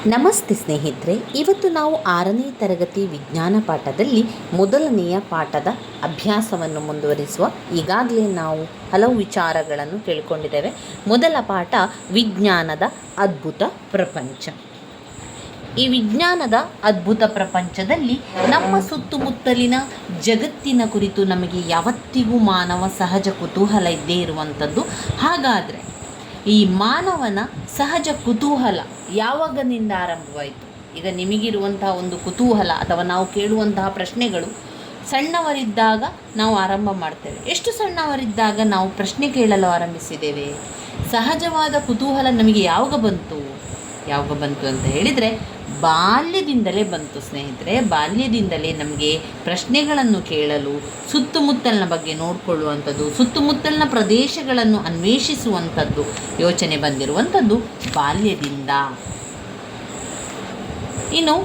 ನಮಸ್ತೆ ಸ್ನೇಹಿತರೆ, ಇವತ್ತು ನಾವು 6ನೇ ತರಗತಿ ವಿಜ್ಞಾನ ಪಾಠದಲ್ಲಿ ಮೊದಲನೆಯ ಪಾಠದ ಅಭ್ಯಾಸವನ್ನು ಮುಂದುವರಿಸುವ. ಈಗಾಗಲೇ ನಾವು ಹಲವು ವಿಚಾರಗಳನ್ನು ತಿಳ್ಕೊಂಡಿದ್ದೇವೆ. ಮೊದಲ ಪಾಠ ವಿಜ್ಞಾನದ ಅದ್ಭುತ ಪ್ರಪಂಚ. ಈ ವಿಜ್ಞಾನದ ಅದ್ಭುತ ಪ್ರಪಂಚದಲ್ಲಿ ನಮ್ಮ ಸುತ್ತಮುತ್ತಲಿನ ಜಗತ್ತಿನ ಕುರಿತು ನಮಗೆ ಯಾವತ್ತಿಗೂ ಮಾನವ ಸಹಜ ಕುತೂಹಲ ಇದ್ದೇ ಇರುವಂಥದ್ದು. ಹಾಗಾದರೆ ಈ ಮಾನವನ ಸಹಜ ಕುತೂಹಲ ಯಾವಾಗನಿಂದ ಆರಂಭವಾಯಿತು? ಈಗ ನಿಮಗಿರುವಂತಹ ಒಂದು ಕುತೂಹಲ ಅಥವಾ ನಾವು ಕೇಳುವಂತಹ ಪ್ರಶ್ನೆಗಳು ಸಣ್ಣವರಿದ್ದಾಗ ನಾವು ಆರಂಭ ಮಾಡ್ತೇವೆ. ಎಷ್ಟು ಸಣ್ಣವರಿದ್ದಾಗ ನಾವು ಪ್ರಶ್ನೆ ಕೇಳಲು ಆರಂಭಿಸಿದ್ದೇವೆ? ಸಹಜವಾದ ಕುತೂಹಲ ನಮಗೆ ಯಾವಾಗ ಬಂತು ಅಂತ ಹೇಳಿದರೆ ಬಾಲ್ಯದಿಂದಲೇ ಬಂತು ಸ್ನೇಹಿತರೆ. ಬಾಲ್ಯದಿಂದಲೇ ನಮಗೆ ಪ್ರಶ್ನೆಗಳನ್ನು ಕೇಳಲು, ಸುತ್ತಮುತ್ತಲಿನ ಬಗ್ಗೆ ನೋಡಿಕೊಳ್ಳುವಂಥದ್ದು, ಸುತ್ತಮುತ್ತಲಿನ ಪ್ರದೇಶಗಳನ್ನು ಅನ್ವೇಷಿಸುವಂಥದ್ದು ಯೋಚನೆ ಬಂದಿರುವಂಥದ್ದು ಬಾಲ್ಯದಿಂದ. ಇನ್ನು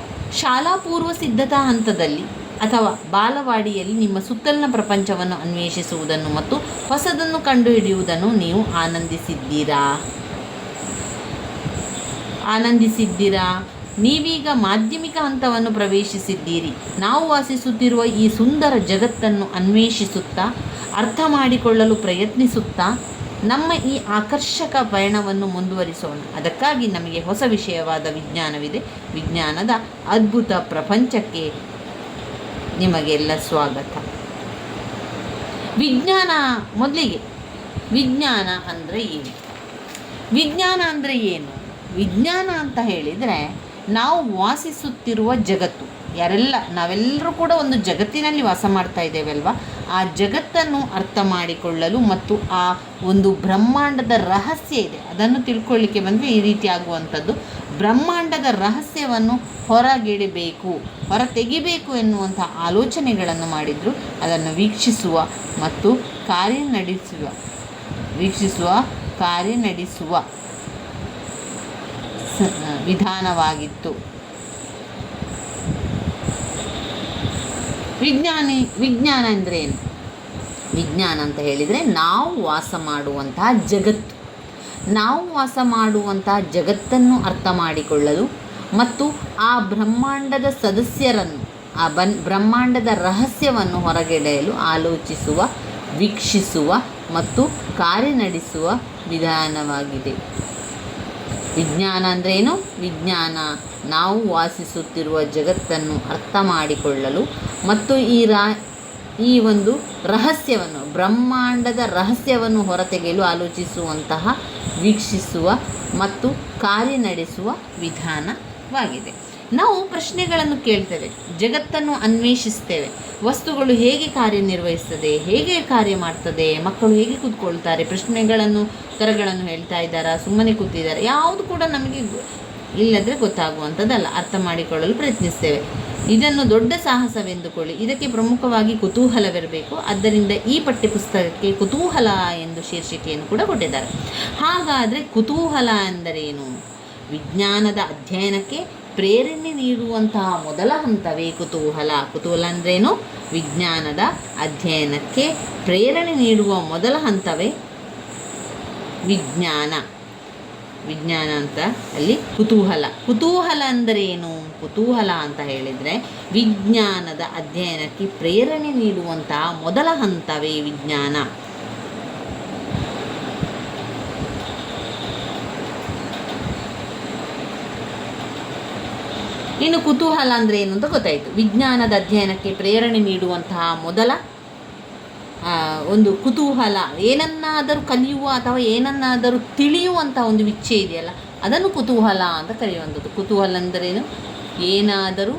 ಶಾಲಾ ಪೂರ್ವ ಸಿದ್ಧತಾ ಹಂತದಲ್ಲಿ ಅಥವಾ ಬಾಲವಾಡಿಯಲ್ಲಿ ನಿಮ್ಮ ಸುತ್ತಲಿನ ಪ್ರಪಂಚವನ್ನು ಅನ್ವೇಷಿಸುವುದನ್ನು ಮತ್ತು ಹೊಸದನ್ನು ಕಂಡುಹಿಡಿಯುವುದನ್ನು ನೀವು ಆನಂದಿಸಿದ್ದೀರಾ? ನೀವೀಗ ಮಾಧ್ಯಮಿಕ ಹಂತವನ್ನು ಪ್ರವೇಶಿಸಿದ್ದೀರಿ. ನಾವು ವಾಸಿಸುತ್ತಿರುವ ಈ ಸುಂದರ ಜಗತ್ತನ್ನು ಅನ್ವೇಷಿಸುತ್ತಾ, ಅರ್ಥ ಮಾಡಿಕೊಳ್ಳಲು ಪ್ರಯತ್ನಿಸುತ್ತಾ ನಮ್ಮ ಈ ಆಕರ್ಷಕ ಪಯಣವನ್ನು ಮುಂದುವರಿಸೋಣ. ಅದಕ್ಕಾಗಿ ನಮಗೆ ಹೊಸ ವಿಷಯವಾದ ವಿಜ್ಞಾನವಿದೆ. ವಿಜ್ಞಾನದ ಅದ್ಭುತ ಪ್ರಪಂಚಕ್ಕೆ ನಿಮಗೆಲ್ಲ ಸ್ವಾಗತ. ಮೊದಲಿಗೆ ವಿಜ್ಞಾನ ಅಂದರೆ ಏನು? ವಿಜ್ಞಾನ ಅಂತ ಹೇಳಿದರೆ ನಾವು ವಾಸಿಸುತ್ತಿರುವ ಜಗತ್ತು, ನಾವೆಲ್ಲರೂ ಕೂಡ ಒಂದು ಜಗತ್ತಿನಲ್ಲಿ ವಾಸ ಮಾಡ್ತಾ ಇದ್ದೇವೆ ಅಲ್ವಾ? ಆ ಜಗತ್ತನ್ನು ಅರ್ಥ ಮಾಡಿಕೊಳ್ಳಲು ಮತ್ತು ಆ ಒಂದು ಬ್ರಹ್ಮಾಂಡದ ರಹಸ್ಯ ಇದೆ ಅದನ್ನು ತಿಳ್ಕೊಳ್ಳಿಕ್ಕೆ ಬಂದರೆ ಈ ರೀತಿ ಆಗುವಂಥದ್ದು. ಬ್ರಹ್ಮಾಂಡದ ರಹಸ್ಯವನ್ನು ಹೊರತೆಗಿಬೇಕು ಎನ್ನುವಂಥ ಆಲೋಚನೆಗಳನ್ನು ಮಾಡಿದ್ರು. ಅದನ್ನು ವೀಕ್ಷಿಸುವ ಕಾರ್ಯನಡೆಸುವ ವಿಧಾನವಾಗಿತ್ತು. ವಿಜ್ಞಾನ ಅಂದರೆ ಏನು? ವಿಜ್ಞಾನ ಅಂತ ಹೇಳಿದರೆ ನಾವು ವಾಸ ಮಾಡುವಂತಹ ಜಗತ್ತನ್ನು ಅರ್ಥ ಮಾಡಿಕೊಳ್ಳಲು ಮತ್ತು ಆ ಬ್ರಹ್ಮಾಂಡದ ಸದಸ್ಯರನ್ನು, ಬ್ರಹ್ಮಾಂಡದ ರಹಸ್ಯವನ್ನು ಹೊರಗೆಳೆಯಲು ಆಲೋಚಿಸುವ, ವೀಕ್ಷಿಸುವ ಮತ್ತು ಕಾರ್ಯನಡೆಸುವ ವಿಧಾನವಾಗಿದೆ. ವಿಜ್ಞಾನ ಅಂದ್ರೇನು? ವಿಜ್ಞಾನ ನಾವು ವಾಸಿಸುತ್ತಿರುವ ಜಗತ್ತನ್ನು ಅರ್ಥ ಮಾಡಿಕೊಳ್ಳಲು ಮತ್ತು ಈ ಒಂದು ರಹಸ್ಯವನ್ನು, ಬ್ರಹ್ಮಾಂಡದ ರಹಸ್ಯವನ್ನು ಹೊರತೆಗೆಯಲು ಆಲೋಚಿಸುವಂತಹ, ವೀಕ್ಷಿಸುವ ಮತ್ತು ಕಾರ್ಯನಡೆಸುವ ವಿಧಾನವಾಗಿದೆ. ನಾವು ಪ್ರಶ್ನೆಗಳನ್ನು ಕೇಳ್ತೇವೆ, ಜಗತ್ತನ್ನು ಅನ್ವೇಷಿಸ್ತೇವೆ. ವಸ್ತುಗಳು ಹೇಗೆ ಕಾರ್ಯನಿರ್ವಹಿಸ್ತದೆ, ಹೇಗೆ ಕಾರ್ಯ ಮಾಡ್ತದೆ, ಮಕ್ಕಳು ಹೇಗೆ ಕೂತ್ಕೊಳ್ತಾರೆ, ಉತ್ತರಗಳನ್ನು ಹೇಳ್ತಾ ಇದ್ದಾರಾ, ಸುಮ್ಮನೆ ಕೂತಿದ್ದಾರೆ, ಯಾವುದು ಕೂಡ ನಮಗೆ ಇಲ್ಲದ್ರೆ ಗೊತ್ತಾಗುವಂಥದ್ದಲ್ಲ. ಅರ್ಥ ಮಾಡಿಕೊಳ್ಳಲು ಪ್ರಯತ್ನಿಸ್ತೇವೆ. ಇದನ್ನು ದೊಡ್ಡ ಸಾಹಸವೆಂದುಕೊಳ್ಳಿ. ಇದಕ್ಕೆ ಪ್ರಮುಖವಾಗಿ ಕುತೂಹಲವಿರಬೇಕು. ಆದ್ದರಿಂದ ಈ ಪಠ್ಯಪುಸ್ತಕಕ್ಕೆ ಕುತೂಹಲ ಎಂದು ಶೀರ್ಷಿಕೆಯನ್ನು ಕೂಡ ಕೊಟ್ಟಿದ್ದಾರೆ. ಹಾಗಾದರೆ ಕುತೂಹಲ ಎಂದರೇನು? ವಿಜ್ಞಾನದ ಅಧ್ಯಯನಕ್ಕೆ ಪ್ರೇರಣೆ ನೀಡುವಂತಹ ಮೊದಲ ಹಂತವೇ ಕುತೂಹಲ. ಕುತೂಹಲ ಅಂದ್ರೇನು? ವಿಜ್ಞಾನದ ಅಧ್ಯಯನಕ್ಕೆ ಪ್ರೇರಣೆ ನೀಡುವ ಮೊದಲ ಹಂತವೇ ವಿಜ್ಞಾನ ಅಂತ ಅಲ್ಲಿ ಕುತೂಹಲ ಅಂದರೇನು? ಕುತೂಹಲ ಅಂತ ಹೇಳಿದರೆ ವಿಜ್ಞಾನದ ಅಧ್ಯಯನಕ್ಕೆ ಪ್ರೇರಣೆ ನೀಡುವಂತಹ ಮೊದಲ ಹಂತವೇ ವಿಜ್ಞಾನ. ಇನ್ನು ಕುತೂಹಲ ಅಂದರೆ ಏನು ಅಂತ ಗೊತ್ತಾಯಿತು. ವಿಜ್ಞಾನದ ಅಧ್ಯಯನಕ್ಕೆ ಪ್ರೇರಣೆ ನೀಡುವಂತಹ ಮೊದಲ ಒಂದು ಕುತೂಹಲ, ಏನನ್ನಾದರೂ ಕಲಿಯುವ ಅಥವಾ ಏನನ್ನಾದರೂ ತಿಳಿಯುವಂಥ ಒಂದು ಇಚ್ಛೆ ಇದೆಯಲ್ಲ, ಅದನ್ನು ಕುತೂಹಲ ಅಂತ ಕರೆಯುವಂಥದ್ದು. ಕುತೂಹಲ ಅಂದರೇನು? ಏನಾದರೂ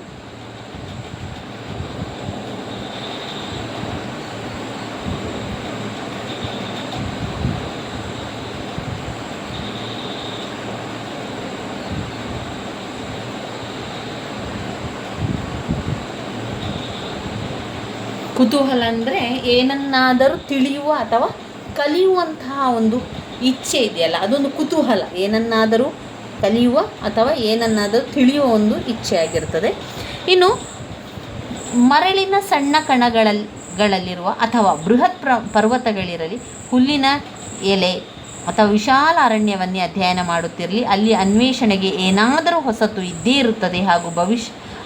ಕುತೂಹಲ ಅಂದರೆ ಏನನ್ನಾದರೂ ತಿಳಿಯುವ ಅಥವಾ ಕಲಿಯುವಂತಹ ಒಂದು ಇಚ್ಛೆ ಇದೆಯಲ್ಲ, ಅದೊಂದು ಕುತೂಹಲ. ಏನನ್ನಾದರೂ ಕಲಿಯುವ ಅಥವಾ ಏನನ್ನಾದರೂ ತಿಳಿಯುವ ಒಂದು ಇಚ್ಛೆ ಆಗಿರ್ತದೆ. ಇನ್ನು ಮರಳಿನ ಸಣ್ಣ ಕಣಗಳಲ್ಲಿರುವ ಅಥವಾ ಬೃಹತ್ ಪರ್ವತಗಳಿರಲಿ, ಹುಲ್ಲಿನ ಎಲೆ, ಅಥವಾ ವಿಶಾಲ ಅರಣ್ಯವನ್ನೇ ಅಧ್ಯಯನ ಮಾಡುತ್ತಿರಲಿ, ಅಲ್ಲಿ ಅನ್ವೇಷಣೆಗೆ ಏನಾದರೂ ಹೊಸತು ಇದ್ದೇ ಇರುತ್ತದೆ ಹಾಗೂ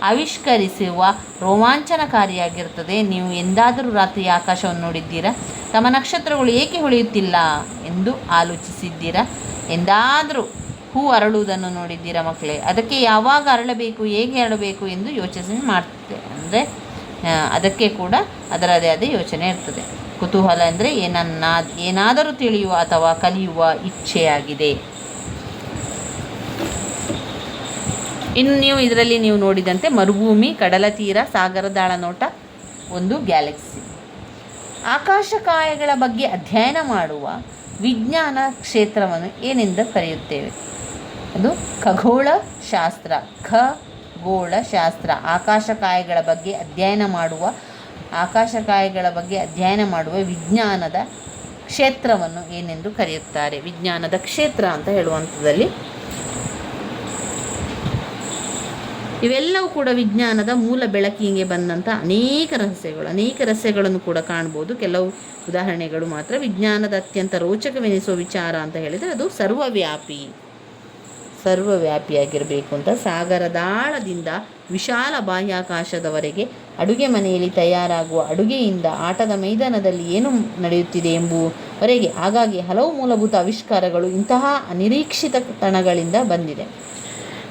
ಆವಿಷ್ಕರಿಸುವ ರೋಮಾಂಚನಕಾರಿಯಾಗಿರುತ್ತದೆ. ನೀವು ಎಂದಾದರೂ ರಾತ್ರಿ ಆಕಾಶವನ್ನು ನೋಡಿದ್ದೀರಾ? ತಮ್ಮ ನಕ್ಷತ್ರಗಳು ಏಕೆ ಹೊಳೆಯುತ್ತಿಲ್ಲ ಎಂದು ಆಲೋಚಿಸಿದ್ದೀರಾ? ಎಂದಾದರೂ ಹೂ ಅರಳುವುದನ್ನು ನೋಡಿದ್ದೀರಾ ಮಕ್ಕಳೇ? ಅದಕ್ಕೆ ಯಾವಾಗ ಅರಳಬೇಕು, ಹೇಗೆ ಅರಳಬೇಕು ಎಂದು ಯೋಚನೆ ಮಾಡ್ತದೆ. ಅಂದರೆ ಅದಕ್ಕೆ ಕೂಡ ಅದರದೇ ಆದ ಯೋಚನೆ ಇರ್ತದೆ. ಕುತೂಹಲ ಅಂದರೆ ಏನಾದರೂ ತಿಳಿಯುವ ಅಥವಾ ಕಲಿಯುವ ಇಚ್ಛೆಯಾಗಿದೆ. ಇನ್ನು ಇದರಲ್ಲಿ ನೀವು ನೋಡಿದಂತೆ ಮರುಭೂಮಿ, ಕಡಲ ತೀರ, ಸಾಗರದಾಳ ನೋಟ, ಒಂದು ಗ್ಯಾಲಕ್ಸಿ. ಆಕಾಶಕಾಯಗಳ ಬಗ್ಗೆ ಅಧ್ಯಯನ ಮಾಡುವ ವಿಜ್ಞಾನ ಕ್ಷೇತ್ರವನ್ನು ಏನೆಂದು ಕರೆಯುತ್ತೇವೆ? ಅದು ಖಗೋಳಶಾಸ್ತ್ರ. ಆಕಾಶಕಾಯಗಳ ಬಗ್ಗೆ ಅಧ್ಯಯನ ಮಾಡುವ ವಿಜ್ಞಾನದ ಕ್ಷೇತ್ರವನ್ನು ಏನೆಂದು ಕರೆಯುತ್ತಾರೆ? ವಿಜ್ಞಾನದ ಕ್ಷೇತ್ರ ಅಂತ ಹೇಳುವಂಥದ್ದಲ್ಲಿ ಇವೆಲ್ಲವೂ ಕೂಡ ವಿಜ್ಞಾನದ ಮೂಲ ಬೆಳಕಿಗೆ ಬಂದಂಥ ಅನೇಕ ರಹಸ್ಯಗಳನ್ನು ಕೂಡ ಕಾಣ್ಬೋದು. ಕೆಲವು ಉದಾಹರಣೆಗಳು ಮಾತ್ರ. ವಿಜ್ಞಾನದ ಅತ್ಯಂತ ರೋಚಕವೆನಿಸುವ ವಿಚಾರ ಅಂತ ಹೇಳಿದರೆ ಅದು ಸರ್ವವ್ಯಾಪಿಯಾಗಿರಬೇಕು ಅಂತ. ಸಾಗರದಾಳದಿಂದ ವಿಶಾಲ ಬಾಹ್ಯಾಕಾಶದವರೆಗೆ, ಅಡುಗೆ ಮನೆಯಲ್ಲಿ ತಯಾರಾಗುವ ಅಡುಗೆಯಿಂದ ಆಟದ ಮೈದಾನದಲ್ಲಿ ಏನು ನಡೆಯುತ್ತಿದೆ ಎಂಬುವರೆಗೆ ಆಗಾಗ್ಗೆ ಹಲವು ಮೂಲಭೂತ ಆವಿಷ್ಕಾರಗಳು ಇಂತಹ ಅನಿರೀಕ್ಷಿತ ತಾಣಗಳಿಂದ ಬಂದಿದೆ.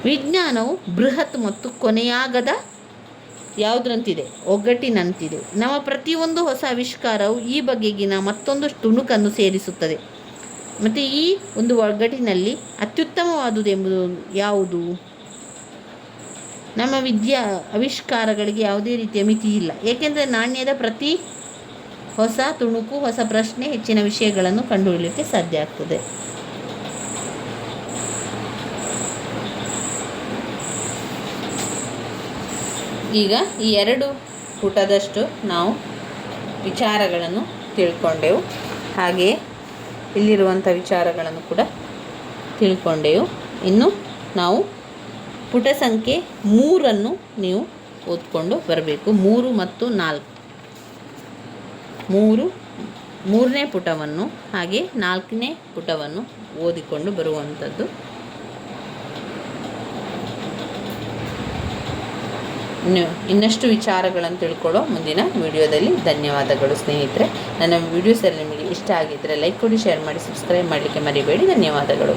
ವಿಜ್ಞಾನವು ಬೃಹತ್ ಮತ್ತು ಕೊನೆಯಾಗದ ಯಾವುದರಂತಿದೆ? ಒಗ್ಗಟ್ಟಿನಂತಿದೆ. ನಮ್ಮ ಪ್ರತಿಯೊಂದು ಹೊಸ ಆವಿಷ್ಕಾರವು ಈ ಬಗೆಗಿನ ಮತ್ತೊಂದು ತುಣುಕನ್ನು ಸೇರಿಸುತ್ತದೆ. ಮತ್ತು ಈ ಒಂದು ಒಗ್ಗಟ್ಟಿನಲ್ಲಿ ಅತ್ಯುತ್ತಮವಾದುದು ಎಂಬುದು ಯಾವುದು? ನಮ್ಮ ಆವಿಷ್ಕಾರಗಳಿಗೆ ಯಾವುದೇ ರೀತಿಯ ಮಿತಿ ಇಲ್ಲ. ಏಕೆಂದರೆ ನಾಣ್ಯದ ಪ್ರತಿ ಹೊಸ ತುಣುಕು, ಹೊಸ ಪ್ರಶ್ನೆ, ಹೆಚ್ಚಿನ ವಿಷಯಗಳನ್ನು ಕಂಡುಹಿಡಿಯಲಿಕ್ಕೆ ಸಾಧ್ಯ ಆಗ್ತದೆ. ಈಗ ಈ 2 ಪುಟದಷ್ಟು ನಾವು ವಿಚಾರಗಳನ್ನು ತಿಳ್ಕೊಂಡೆವು. ಹಾಗೆಯೇ ಇಲ್ಲಿರುವಂಥ ವಿಚಾರಗಳನ್ನು ಕೂಡ ತಿಳ್ಕೊಂಡೆವು. ಇನ್ನು ನಾವು ಪುಟ ಸಂಖ್ಯೆ 3 ನೀವು ಓದ್ಕೊಂಡು ಬರಬೇಕು. 3 ಮತ್ತು 4, 3ನೇ ಪುಟವನ್ನು ಹಾಗೆ 4ನೇ ಪುಟವನ್ನು ಓದಿಕೊಂಡು ಬರುವಂಥದ್ದು. ಇನ್ನಷ್ಟು ವಿಚಾರಗಳನ್ನು ತಿಳ್ಕೊಳ್ಳೋ ಮುಂದಿನ ವಿಡಿಯೋದಲ್ಲಿ. ಧನ್ಯವಾದಗಳು ಸ್ನೇಹಿತರೆ. ನನ್ನ ವಿಡಿಯೋಸಲ್ಲಿ ನಿಮಗೆ ಇಷ್ಟ ಆಗಿದ್ದರೆ ಲೈಕ್ ಕೊಡಿ, ಶೇರ್ ಮಾಡಿ, ಸಬ್ಸ್ಕ್ರೈಬ್ ಮಾಡಲಿಕ್ಕೆ ಮರಿಬೇಡಿ. ಧನ್ಯವಾದಗಳು.